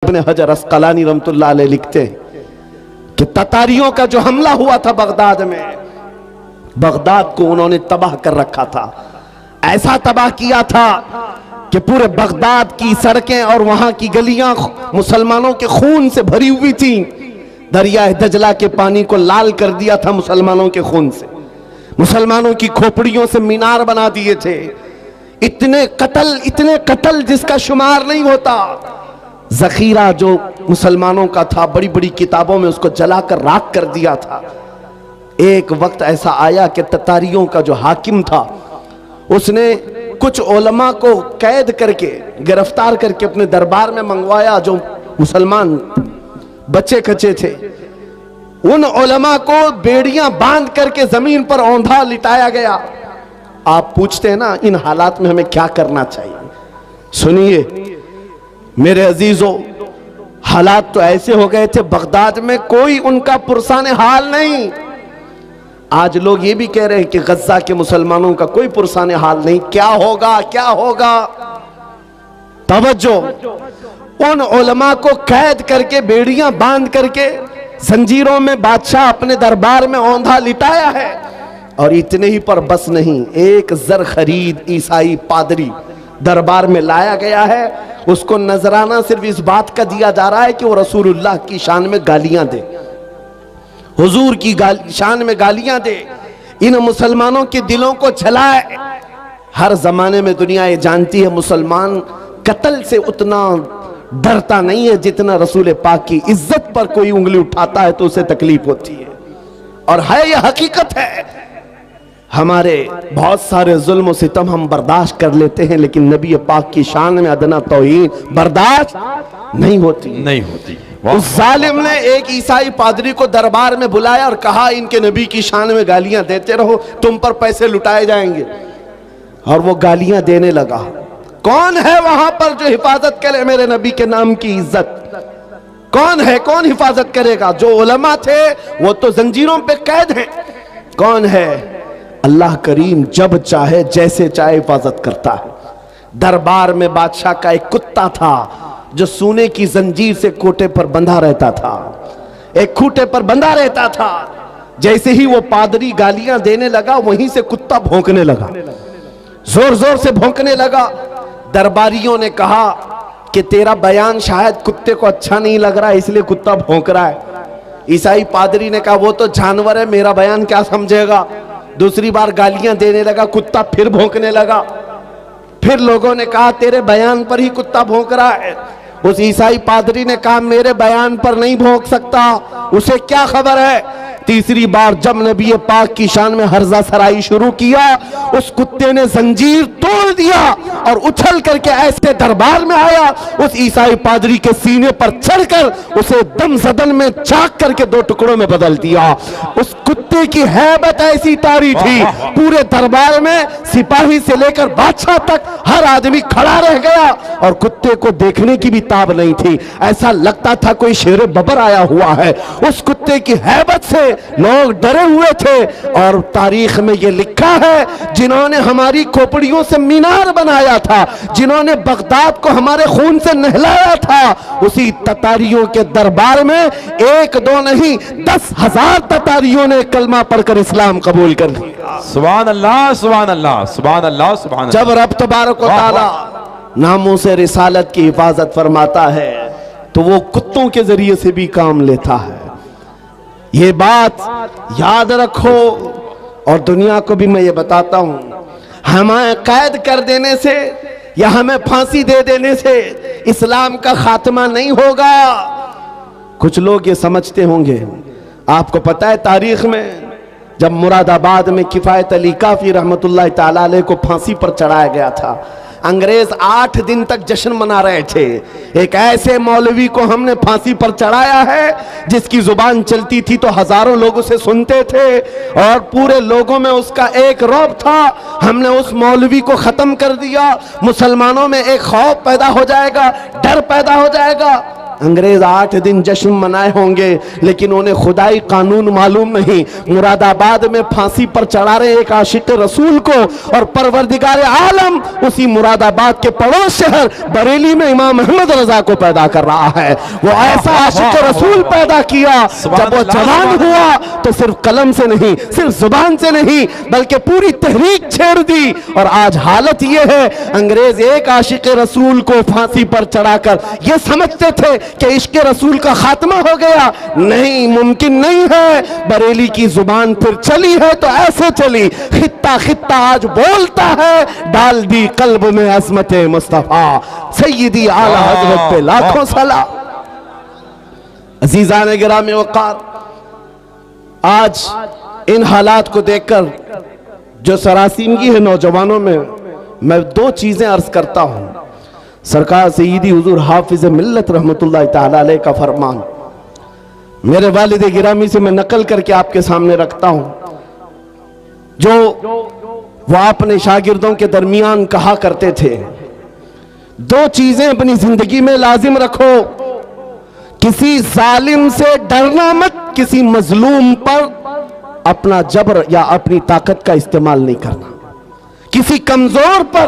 इब्न हजर अस्कलानी रहमतुल्लाह अलैह लिखते हैं कि ततारियों का जो हमला हुआ था बगदाद में, बगदाद को उन्होंने तबाह कर रखा था। ऐसा तबाह किया था कि पूरे बगदाद की सड़कें और वहां की गलियां मुसलमानों के खून से भरी हुई थी। दरिया दजला के पानी को लाल कर दिया था मुसलमानों के खून से। मुसलमानों की खोपड़ियों से मीनार बना दिए थे। इतने कत्ल जिसका शुमार नहीं होता। जखीरा जो मुसलमानों का था, बड़ी बड़ी किताबों में उसको जलाकर राख कर दिया था। एक वक्त ऐसा आया कि ततारियों का जो हाकिम था उसने कुछ उलमा को कैद करके, गिरफ्तार करके अपने दरबार में मंगवाया। जो मुसलमान बच्चे कच्चे थे उन उलमा को बेड़ियां बांध करके जमीन पर औंधा लिटाया गया। आप पूछते हैं ना इन हालात में हमें क्या करना चाहिए। सुनिए मेरे अजीजों, हालात तो ऐसे हो गए थे बगदाद में कोई उनका पुरसाने हाल नहीं। आज लोग ये भी कह रहे हैं कि गज्जा के मुसलमानों का कोई पुरसाने हाल नहीं। क्या होगा, क्या होगा? तवज्जो, उन उलमा को कैद करके, बेड़ियां बांध करके, जंजीरों में बादशाह अपने दरबार में औंधा लिटाया है। और इतने ही पर बस नहीं, एक जर खरीद ईसाई पादरी दरबार में लाया गया है। उसको नजराना सिर्फ इस बात का दिया जा रहा है कि वो रसूलुल्लाह की शान में गालियां दे, हुजूर की शान में गालियां दे, इन मुसलमानों के दिलों को जलाए। हर जमाने में दुनिया ये जानती है मुसलमान कत्ल से उतना डरता नहीं है जितना रसूल पाक की इज्जत पर कोई उंगली उठाता है तो उसे तकलीफ होती है। और है यह हकीकत है। हमारे बहुत सारे जुल्म सितम हम बर्दाश्त कर लेते हैं, लेकिन नबी पाक की शान में अदना तौहीन बर्दाश्त नहीं होती। उस जालिम ने एक ईसाई पादरी को दरबार में बुलाया और कहा इनके नबी की शान में गालियां देते रहो, तुम पर पैसे लुटाए जाएंगे। और वो गालियां देने लगा। कौन है वहां पर जो हिफाजत करे मेरे नबी के नाम की इज्जत? कौन है, कौन हिफाजत करेगा? जो उलमा थे वो तो जंजीरों पे कैद हैं। कौन है? अल्लाह करीम जब चाहे जैसे चाहे हिफाजत करता है। दरबार में बादशाह का एक कुत्ता था जो सोने की जंजीर से कोटे पर बंधा रहता था, एक खूंटे पर बंधा रहता था। जैसे ही वो पादरी गालियां देने लगा वहीं से कुत्ता भौंकने लगा, जोर जोर से भौंकने लगा। दरबारियों ने कहा कि तेरा बयान शायद कुत्ते को अच्छा नहीं लग रहा है इसलिए कुत्ता भौंक रहा है। ईसाई पादरी ने कहा वो तो जानवर है, मेरा बयान क्या समझेगा। दूसरी बार गालियां देने लगा, कुत्ता फिर भौंकने लगा। फिर लोगों ने कहा तेरे बयान पर ही कुत्ता भौंक रहा है। उस ईसाई पादरी ने कहा मेरे बयान पर नहीं भौंक सकता, उसे क्या खबर है। तीसरी बार जब नबी पाक की शान में हर्जा सराई शुरू किया, उस कुत्ते ने जंजीर तोड़ दिया और उछल करके ऐसे दरबार में आया, उस ईसाई पादरी के सीने पर चढ़कर उसे दम सदन में चाक करके दो टुकड़ों में बदल दिया। उस कुत्ते की हैबत ऐसी तारी थी, पूरे दरबार में सिपाही से लेकर बादशाह तक हर आदमी खड़ा रह गया और कुत्ते को देखने की भी ताब नहीं थी। ऐसा लगता था कोई शेर बबर आया हुआ है। उस कुत्ते की हैबत से लोग डरे हुए थे। और तारीख में यह लिखा है जिन्होंने हमारी खोपड़ियों से मीनार बनाया था, जिन्होंने बगदाद को हमारे खून से नहलाया था, उसी ततारियों के दरबार में एक दो नहीं 10,000 ततारियों ने कलमा पढ़कर इस्लाम कबूल कर लिया। सुभान अल्लाह, सुभान अल्लाह, सुभान अल्लाह, सुभान अल्लाह। जब रब तबारक व तआला नामों से रिसालत की हिफाजत फरमाता है तो वो कुत्तों के जरिए से भी काम लेता है। ये बात याद रखो। और दुनिया को भी मैं ये बताता हूं, हमें कैद कर देने से या हमें फांसी दे देने से इस्लाम का खात्मा नहीं होगा। कुछ लोग ये समझते होंगे, आपको पता है तारीख में जब मुरादाबाद में किफायत अली काफी रहमतुल्लाह ताला अलैह को फांसी पर चढ़ाया गया था, अंग्रेज 8 दिन तक जश्न मना रहे थे। एक ऐसे मौलवी को हमने फांसी पर चढ़ाया है जिसकी जुबान चलती थी तो हजारों लोग उसे सुनते थे और पूरे लोगों में उसका एक रौब था। हमने उस मौलवी को खत्म कर दिया। मुसलमानों में एक खौफ पैदा हो जाएगा, डर पैदा हो जाएगा। अंग्रेज 8 दिन जश्न मनाए होंगे, लेकिन उन्हें खुदाई कानून मालूम नहीं। मुरादाबाद में फांसी पर चढ़ा रहे एक आशिक रसूल को, और परवरदिगार आलम उसी मुरादाबाद के पड़ोस शहर बरेली में इमाम अहमद रजा को पैदा कर रहा है। वो ऐसा आशिक रसूल पैदा किया, जब वो जवान हुआ तो सिर्फ कलम से नहीं, सिर्फ जुबान से नहीं, बल्कि पूरी तहरीक छेड़ दी। और आज हालत ये है, अंग्रेज एक आशिक रसूल को फांसी पर चढ़ाकर ये समझते थे कि इश्क रसूल का खात्मा हो गया। नहीं, मुमकिन नहीं है। बरेली की जुबान फिर चली है तो ऐसे चली, खित्ता खित्ता आज बोलता है, डाल दी कल्ब में अज़मत मुस्तफा, सैयदी आला हज़रत पे लाखों सलाम। अज़ीज़ान गिरामी वक़ार, आज इन हालात को देखकर जो सरासीमगी है नौजवानों में, मैं दो चीजें अर्ज करता हूं। सरकार सईदी हुजूर हाफिज मिल्लत रहमतुल्लाह तआला अलैह का फरमान मेरे वालिद गिरामी से मैं नकल करके आपके सामने रखता हूं, जो वह अपने शागिर्दों के दरमियान कहा करते थे, दो चीजें अपनी जिंदगी में लाजिम रखो, किसी जालिम से डरना मत, किसी मजलूम पर अपना जबर या अपनी ताकत का इस्तेमाल नहीं करना, किसी कमजोर पर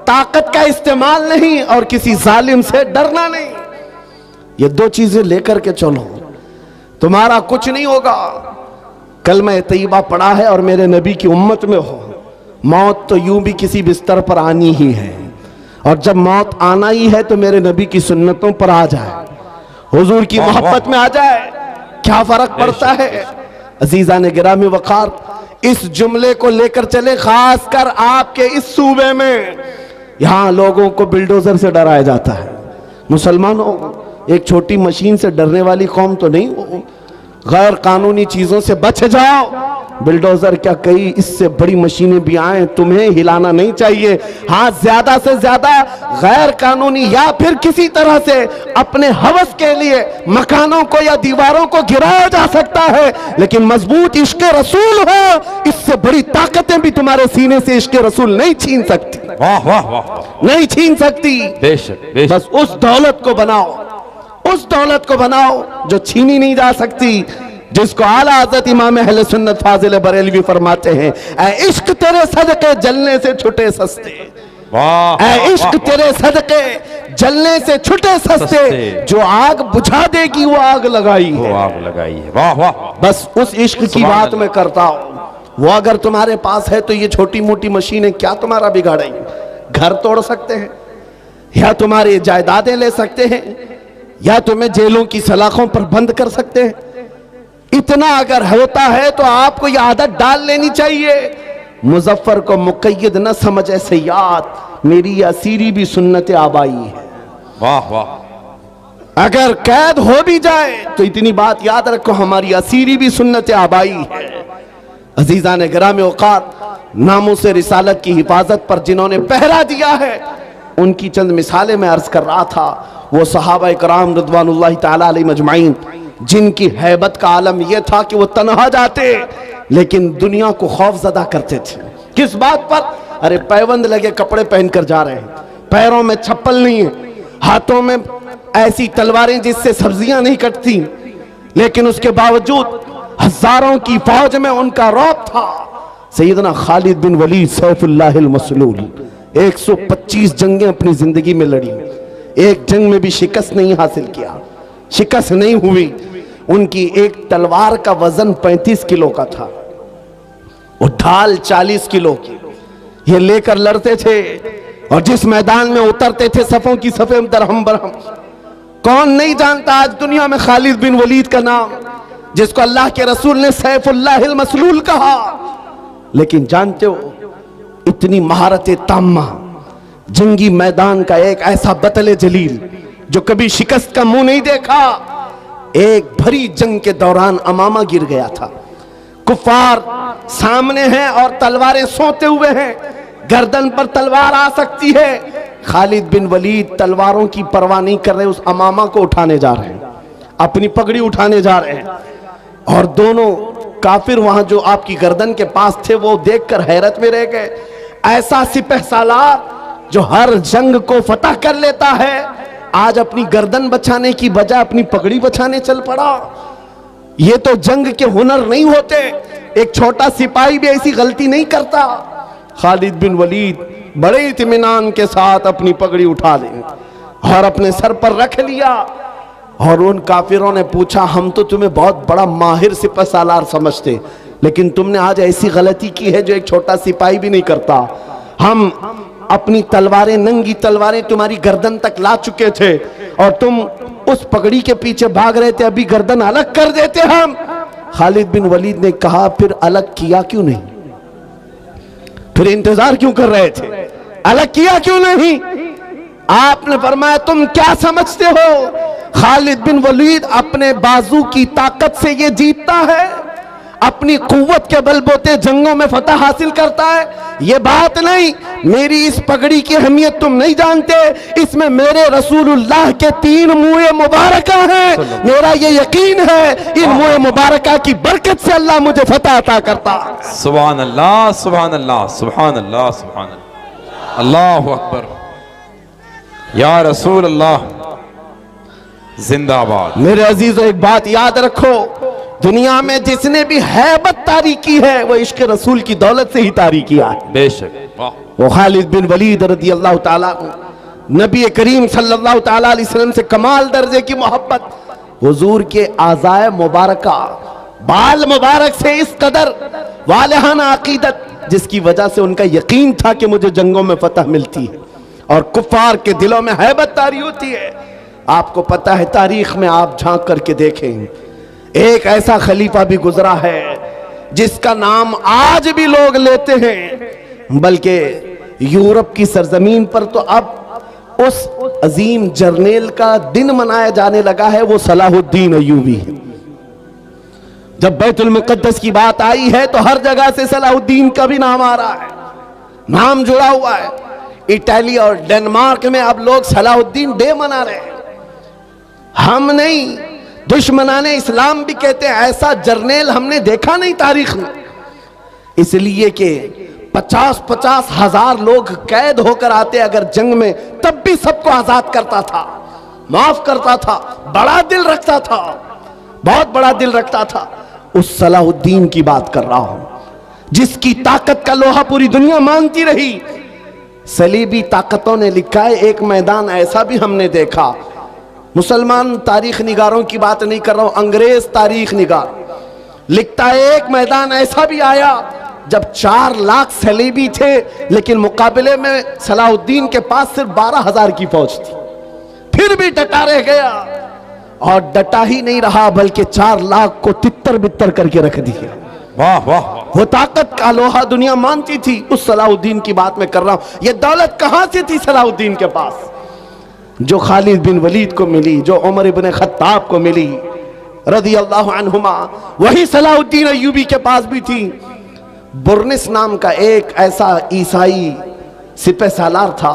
ताकत का इस्तेमाल नहीं, और किसी जालिम से डरना नहीं। ये दो चीजें लेकर के चलो, तुम्हारा कुछ नहीं होगा। कलमा तैयबा पढ़ा है और मेरे नबी की उम्मत में हो, मौत तो यूं भी किसी बिस्तर पर आनी ही है, और जब मौत आना ही है तो मेरे नबी की सुन्नतों पर आ जाए, हुजूर की मोहब्बत में आ जाए, क्या फर्क पड़ता है। अजीजा ने गिरामी वक़ार, इस जुमले को लेकर चले, खासकर आपके इस सूबे में, यहां लोगों को बिल्डोजर से डराया जाता है। मुसलमानों, एक छोटी मशीन से डरने वाली कौम तो नहीं हो, गैर कानूनी चीजों से बच जाओ। बिल्डोजर क्या, कई इससे बड़ी मशीनें भी आए, तुम्हें हिलाना नहीं चाहिए। हाँ, ज्यादा से ज्यादा गैर कानूनी या फिर किसी तरह से अपने हवस के लिए मकानों को या दीवारों को गिराया जा सकता है, लेकिन मजबूत इश्क रसूल हो, इससे बड़ी ताकतें भी तुम्हारे सीने से इश्क रसूल नहीं छीन सकती। वाह वाह वाह, नहीं छीन सकती। बेशक बेशक। बस उस दौलत को बनाओ, उस दौलत को बनाओ जो छीनी नहीं जा सकती, जिसको आला हज़रत इमाम अहले सुन्नत फाजिल बरेलवी फरमाते हैं, ऐ इश्क तेरे सदके जलने से छुटे सस्ते, वाह, ऐ इश्क तेरे सदके जलने से छुटे सस्ते, जो आग बुझा देगी वो आग लगाई है, वो आग लगाई है। वाह वाह, बस उस इश्क की बात मैं करता हूं। वो अगर तुम्हारे पास है तो ये छोटी मोटी मशीनें क्या तुम्हारा बिगाड़ेंगी। घर तोड़ सकते हैं, या तुम्हारी जायदादें ले सकते हैं, या तुम्हें जेलों की सलाखों पर बंद कर सकते हैं। इतना अगर होता है तो आपको यह आदत डाल लेनी चाहिए, मुजफ्फर को मुक़य्यद न समझे सयाद, मेरी असीरी भी सुन्नत आबाई है। वाह वाह। अगर कैद हो भी जाए तो इतनी बात याद रखो, हमारी असीरी भी सुन्नत आबाई है। अजीज़ान गिरामी औक़ात, नामों से रिसालत की हिफाजत पर जिन्होंने पहरा दिया है, उनकी चंद मिसालें मैं अर्ज कर रहा था। वो सहाबा इकराम रिज़वानुल्लाहि तआला अलैहिम अजमाइन, जिनकी हैबत का आलम यह था कि वो तन्हा जाते लेकिन दुनिया को खौफजदा करते थे। किस बात पर? अरे पैबंद लगे कपड़े पहनकर जा रहे हैं, पैरों में चप्पल नहीं है, हाथों में ऐसी तलवारें जिससे सब्जियां नहीं कटती, लेकिन उसके बावजूद हजारों की फौज में उनका रौब था। सैयदना खालिद बिन वलीद सैफुल्लाहिल मसलूल 125 जंगें अपनी जिंदगी में लड़ी, एक जंग में भी शिकस्त नहीं हासिल किया, शिकस्त नहीं हुई। उनकी एक तलवार का वजन 35 किलो का था, वो ढाल 40 किलो की, ये लेकर लड़ते थे, और जिस मैदान में उतरते थे सफों की सफे दरहम बरहम। कौन नहीं जानता आज दुनिया में खालिद बिन वलीद का नाम, जिसको अल्लाह के रसूल ने सैफुल्लाहिल मसलूल कहा। लेकिन जानते हो, इतनी महारत ताम्मा, जंगी मैदान का एक ऐसा बतले जलील जो कभी शिकस्त का मुंह नहीं देखा। एक भरी जंग के दौरान अमामा गिर गया था, कुफार सामने हैं और तलवारें सोते हुए हैं, गर्दन पर तलवार आ सकती है। खालिद बिन वलीद तलवारों की परवाह नहीं कर रहे, उस अमामा को उठाने जा रहे हैं, अपनी पगड़ी उठाने जा रहे हैं, और दोनों काफिर वहां जो आपकी गर्दन के पास थे वो देखकर हैरत में रह गए। ऐसा सिपह सालार जो हर जंग को फतह कर लेता है, आज अपनी गर्दन बचाने की बजाय अपनी पगड़ी बचाने चल पड़ा। ये तो जंग के हुनर नहीं होते। एक छोटा सिपाही भी ऐसी गलती नहीं करता। खालिद बिन वलीद बड़े इत्मीनान के साथ अपनी पगड़ी उठा ले और अपने सर पर रख लिया। और उन काफिरों ने पूछा, हम तो तुम्हें बहुत बड़ा माहिर सिपह सालार समझते, लेकिन तुमने आज ऐसी गलती की है जो एक छोटा सिपाही भी नहीं करता। हम अपनी तलवारें, नंगी तलवारें तुम्हारी गर्दन तक ला चुके थे और तुम उस पगड़ी के पीछे भाग रहे थे, अभी गर्दन अलग कर देते हम। खालिद बिन वलीद ने कहा, फिर अलग किया क्यों नहीं? फिर इंतजार क्यों कर रहे थे? अलग किया क्यों नहीं? आपने फरमाया, तुम क्या समझते हो खालिद बिन वलीद अपने बाजू की ताकत से ये जीतता है, अपनी कुव्वत के बलबूते जंगों में फतह हासिल करता है? ये बात नहीं। मेरी इस पगड़ी की अहमियत तुम नहीं जानते। इसमें मेरे रसूलुल्लाह के 3 मुँह मुबारक हैं। मेरा ये यकीन है इन मुँह मुबारक की बरकत से अल्लाह मुझे फतह अता करता। सुभान अल्लाह, सुभान अल्लाह, सुभान अल्लाह, सुभान अल्लाह, अल्लाहु अकबर, या रसूल अल्लाह जिंदाबाद। मेरे अजीजों, एक बात याद रखो, दुनिया में जिसने भी हैबत तारी की है वो इश्क रसूल की दौलत से ही तारी किया है। बेशक। वाह। वो खालिद बिन वलीद रज़ी अल्लाह ताला, नबी करीम सल्लल्लाहु ताला अलैहि वसल्लम से कमाल दर्जे की मोहब्बत, हुजूर के आज़ाए मुबारका, बाल मुबारक से इस कदर वालिहाना अकीदत, जिसकी वजह से उनका यकीन था कि मुझे जंगों में फतह मिलती है और कुफार के दिलों में हैबत तारी होती है। आपको पता है, तारीख में आप झांक करके देखें, एक ऐसा खलीफा भी गुजरा है जिसका नाम आज भी लोग लेते हैं, बल्कि यूरोप की सरजमीन पर तो अब उस अजीम जर्नेल का दिन मनाया जाने लगा है, वो सलाहुद्दीन अय्यूबी है। जब बैतुल मुक़द्दस की बात आई है तो हर जगह से सलाहुद्दीन का भी नाम आ रहा है, नाम जुड़ा हुआ है। इटली और डेनमार्क में अब लोग सलाहुद्दीन डे मना रहे हैं। हम नहीं, दुश्मनाने इस्लाम भी कहते हैं ऐसा जर्नेल हमने देखा नहीं तारीख में। इसलिए कि 50-50 हजार लोग कैद होकर आते अगर जंग में, तब भी सबको आजाद करता था, माफ करता था, बड़ा दिल रखता था, बहुत बड़ा दिल रखता था। उस सलाहुद्दीन की बात कर रहा हूं जिसकी ताकत का लोहा पूरी दुनिया मानती रही। सलीबी ताकतों ने लिखा है, एक मैदान ऐसा भी हमने देखा, मुसलमान तारीख निगारों की बात नहीं कर रहा हूं, अंग्रेज तारीख निगार लिखता है, एक मैदान ऐसा भी आया जब 4 लाख सलीबी थे, लेकिन मुकाबले में सलाहुद्दीन के पास सिर्फ 12,000 की फौज थी, फिर भी डटा रह गया। और डटा ही नहीं रहा बल्कि 4 लाख को तितर बितर करके रख दिया। वाह वाह। वो ताकत का लोहा दुनिया मानती थी। उस सलाहुद्दीन की बात मैं कर रहा हूं। ये दौलत कहां से थी सलाहुद्दीन के पास? जो खालिद बिन वलीद को मिली, जो उमर इब्न खत्ताब को मिली रज़ी अल्लाह अन्हुमा, वही सलाहुद्दीन अय्यूबी के पास भी थी। बुर्निस नाम का एक ऐसा ईसाई सिपह सालार था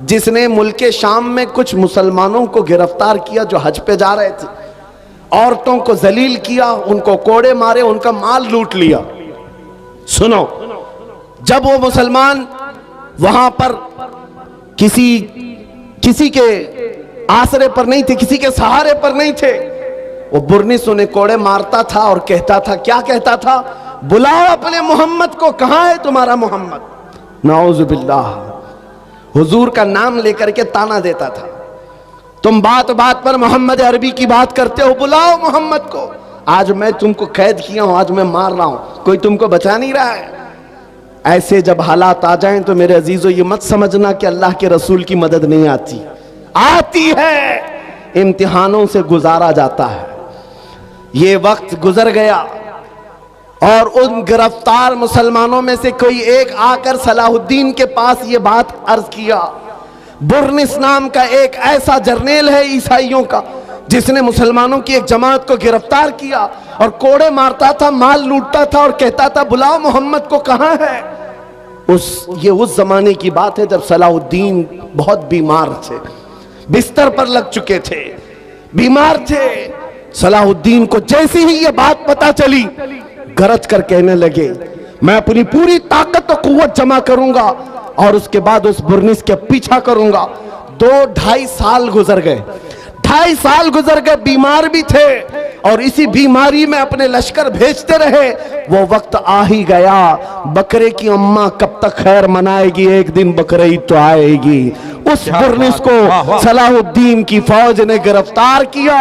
जिसने मुल्के शाम में कुछ मुसलमानों को गिरफ्तार किया जो हज पे जा रहे थे, औरतों को जलील किया, उनको कोड़े मारे, उनका माल लूट लिया। सुनो, जब वो मुसलमान वहां पर किसी के आसरे पर नहीं थे, किसी के सहारे पर नहीं थे, वो बुर्निस उन्हें कोड़े मारता था और कहता था, क्या कहता था? बुलाओ अपने मोहम्मद को, कहां है तुम्हारा मोहम्मद? नाउजुबिल्लाह, हुजूर का नाम लेकर के ताना देता था। तुम बात बात पर मोहम्मद अरबी की बात करते हो, बुलाओ मोहम्मद को। आज मैं तुमको कैद किया हूं, आज मैं मार रहा हूं, कोई तुमको बचा नहीं रहा है। ऐसे जब हालात आ जाएं तो मेरे अजीजों ये मत समझना कि अल्लाह के रसूल की मदद नहीं आती, आती है, इम्तिहानों से गुजारा जाता है। ये वक्त गुजर गया और उन गिरफ्तार मुसलमानों में से कोई एक आकर सलाहुद्दीन के पास ये बात अर्ज किया, बुर्निस नाम का एक ऐसा जर्नेल है ईसाइयों का जिसने मुसलमानों की एक जमात को गिरफ्तार किया और कोड़े मारता था, माल लूटता था और कहता था बुलाओ मोहम्मद को, कहां है? ये उस जमाने की बात है जब सलाहुद्दीन बहुत बीमार थे, बिस्तर पर लग चुके थे, बीमार थे। सलाहुद्दीन को जैसे ही ये बात पता चली, गरज कर कहने लगे, मैं अपनी पूरी ताकत और कुव्वत जमा करूंगा और उसके बाद उस बुर्निस के पीछा करूंगा, 2-2.5 साल गुजर गए, 2.5 साल गुजर गए, बीमार भी थे और इसी बीमारी में अपने लश्कर भेजते रहे। वो वक्त आ ही गया, बकरे की अम्मा कब तक खैर मनाएगी, एक दिन बकरे ही तो आएगी। उस बुर्निस को सलाहुद्दीन की फौज ने गिरफ्तार किया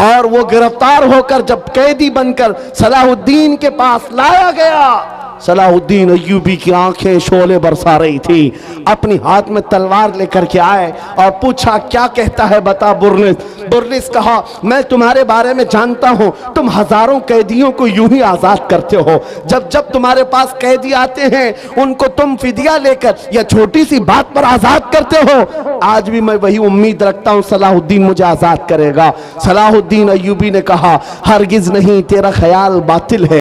और वो गिरफ्तार होकर जब कैदी बनकर सलाहुद्दीन के पास लाया गया, सलाहुद्दीन अय्यूबी की आंखें शोले बरसा रही थी। अपनी हाथ में तलवार लेकर के आए और पूछा, क्या कहता है बता बुर्निस। बुर्निस कहा, मैं तुम्हारे बारे में जानता हूं, तुम हजारों कैदियों को यूं ही आजाद करते हो। जब जब तुम्हारे पास कैदी आते हैं उनको तुम फिदिया लेकर या छोटी सी बात पर आजाद करते हो। आज भी मैं वही उम्मीद रखता हूं सलाहुद्दीन मुझे आजाद करेगा। सलाहुद्दीन अय्यूबी ने कहा, हरगिज नहीं, तेरा ख्याल बातिल है।